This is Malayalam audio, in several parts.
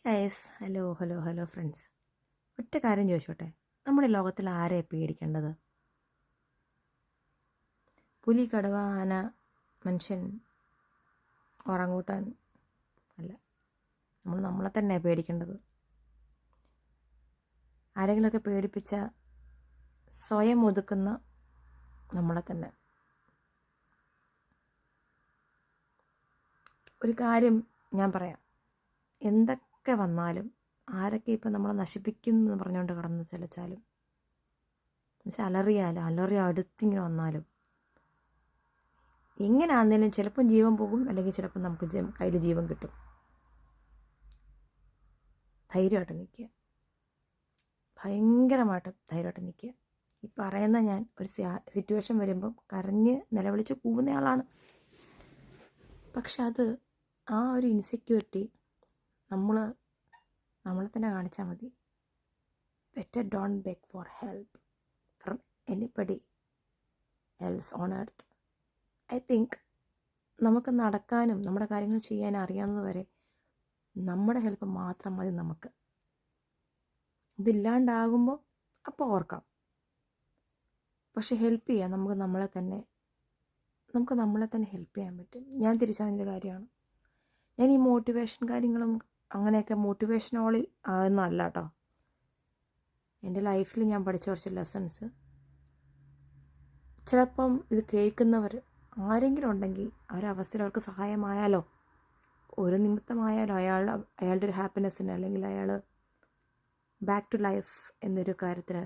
Yes, hello hello hello friends. ഒറ്റ കാര്യം ചോദിച്ചോട്ടെ, നമ്മുടെ ലോകത്തിൽ ആരെയാണ് പേടിക്കേണ്ടത്? പുലി, കടുവ, ആന, മനുഷ്യൻ, ഓറങ്ങൂട്ടാൻ അല്ല. നമ്മൾ നമ്മളെ തന്നെയാണ് പേടിക്കേണ്ടത്. ആരെങ്കിലുമൊക്കെ പേടിപ്പിച്ച സ്വയം ഒതുക്കുന്ന നമ്മളെ തന്നെ. ഒരു കാര്യം ഞാൻ പറയാം, എന്തൊക്കെ വന്നാലും ആരൊക്കെ ഇപ്പം നമ്മളെ നശിപ്പിക്കുന്നു എന്ന് പറഞ്ഞുകൊണ്ട് കടന്ന് ചലച്ചാലും എന്നുവെച്ചാൽ അലറി അടുത്തിങ്ങനെ വന്നാലും എങ്ങനെയാണെങ്കിലും ചിലപ്പം ജീവൻ പോകും, അല്ലെങ്കിൽ ചിലപ്പം നമുക്ക് കയ്യിൽ ജീവൻ കിട്ടും. ധൈര്യമായിട്ട് നിൽക്കുക, ഭയങ്കരമായിട്ട് ധൈര്യമായിട്ട് നിൽക്കുക. ഈ പറയുന്ന ഞാൻ ഒരു സിറ്റുവേഷൻ വരുമ്പം കരഞ്ഞ് നിലവിളിച്ച് കൂവുന്നയാളാണ്. പക്ഷെ അത് ആ ഒരു ഇൻസെക്യൂരിറ്റി നമ്മളെ തന്നെ കാണിച്ചാൽ മതി. Better don't beg for help from anybody else on earth. I think നമുക്ക് നടക്കാനും നമ്മുടെ കാര്യങ്ങൾ ചെയ്യാൻ അറിയാവുന്നത് വരെ നമ്മുടെ ഹെൽപ്പ് മാത്രം മതി നമുക്ക്. ഇതില്ലാണ്ടാകുമ്പോൾ അപ്പോൾ ഓർക്കാം. പക്ഷെ ഹെൽപ്പ് ചെയ്യാൻ നമുക്ക് നമ്മളെ തന്നെ ഹെൽപ്പ് ചെയ്യാൻ പറ്റും. ഞാൻ തിരിച്ചറിഞ്ഞൊരു കാര്യമാണ്. ഞാൻ ഈ മോട്ടിവേഷൻ കാര്യങ്ങളും അങ്ങനെയൊക്കെ മോട്ടിവേഷനോളി ആകുന്ന അല്ല കേട്ടോ. എൻ്റെ ലൈഫിൽ ഞാൻ പഠിച്ച കുറച്ച് ലെസൺസ് ചിലപ്പം ഇത് കേൾക്കുന്നവർ ആരെങ്കിലും ഉണ്ടെങ്കിൽ അവരവസ്ഥയിൽ അവർക്ക് സഹായമായാലോ, ഒരു നിമിത്തമായാലോ, അയാളുടെ ഒരു ഹാപ്പിനെസ്സിന്, അല്ലെങ്കിൽ അയാൾ ബാക്ക് ടു ലൈഫ് എന്നൊരു കാര്യത്തിന്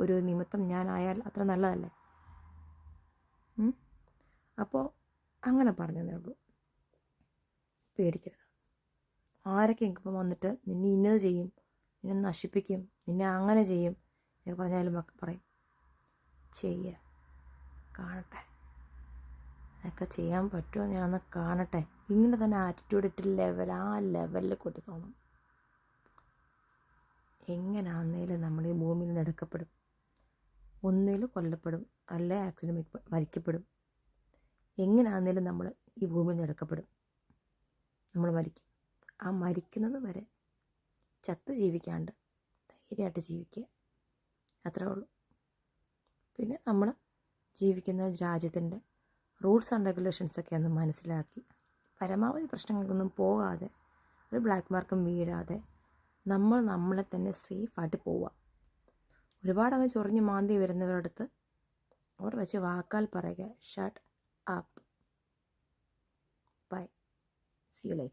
ഒരു നിമിത്തം ഞാനായാൽ അത്ര നല്ലതല്ലേ. അപ്പോൾ അങ്ങനെ പറഞ്ഞതേ ഉള്ളൂ. പേടിക്കരുത്. ആരൊക്കെ ഇപ്പം വന്നിട്ട് നിന്നെ ഇന്നത് ചെയ്യും, നിന്നെ നശിപ്പിക്കും, നിന്നെ അങ്ങനെ ചെയ്യും എന്നൊക്കെ പറഞ്ഞാലും പറയും, ചെയ്യുക, കാണട്ടെ, എന്നൊക്കെ ചെയ്യാൻ പറ്റുമോ ഞാനൊന്ന് കാണട്ടെ. ഇങ്ങനെ തന്നെ ആറ്റിറ്റ്യൂഡ് ഇട്ട് ലെവലിൽ കൊട്ടി തോന്നും. എങ്ങനെയാണെന്നേലും നമ്മൾ ഈ ഭൂമിയിൽ നിന്ന് എടുക്കപ്പെടും. ഒന്നിൽ കൊല്ലപ്പെടും, അല്ലെ ആക്സിഡൻറ്റ് മരിക്കപ്പെടും. എങ്ങനെയാണെന്നേലും നമ്മൾ ഈ ഭൂമിയിൽ നിന്ന് എടുക്കപ്പെടും. നമ്മൾ മരിക്കും. ആ മരിക്കുന്നത് വരെ ചത്ത് ജീവിക്കാണ്ട് ധൈര്യമായിട്ട് ജീവിക്കുക, അത്രേ ഉള്ളൂ. പിന്നെ നമ്മൾ ജീവിക്കുന്ന രാജ്യത്തിൻ്റെ റൂൾസ് ആൻഡ് റെഗുലേഷൻസൊക്കെ ഒന്ന് മനസ്സിലാക്കി പരമാവധി പ്രശ്നങ്ങൾക്കൊന്നും പോകാതെ, ഒരു ബ്ലാക്ക് മാർക്കും വീഴാതെ നമ്മളെ തന്നെ സേഫായിട്ട് പോവുക. ഒരുപാട് അങ്ങ് ചൊറിഞ്ഞ് മാന്തി വരുന്നവരടുത്ത് അവിടെ വെച്ച് വാക്കാൽ പറയുക, shut up, bye, see you later.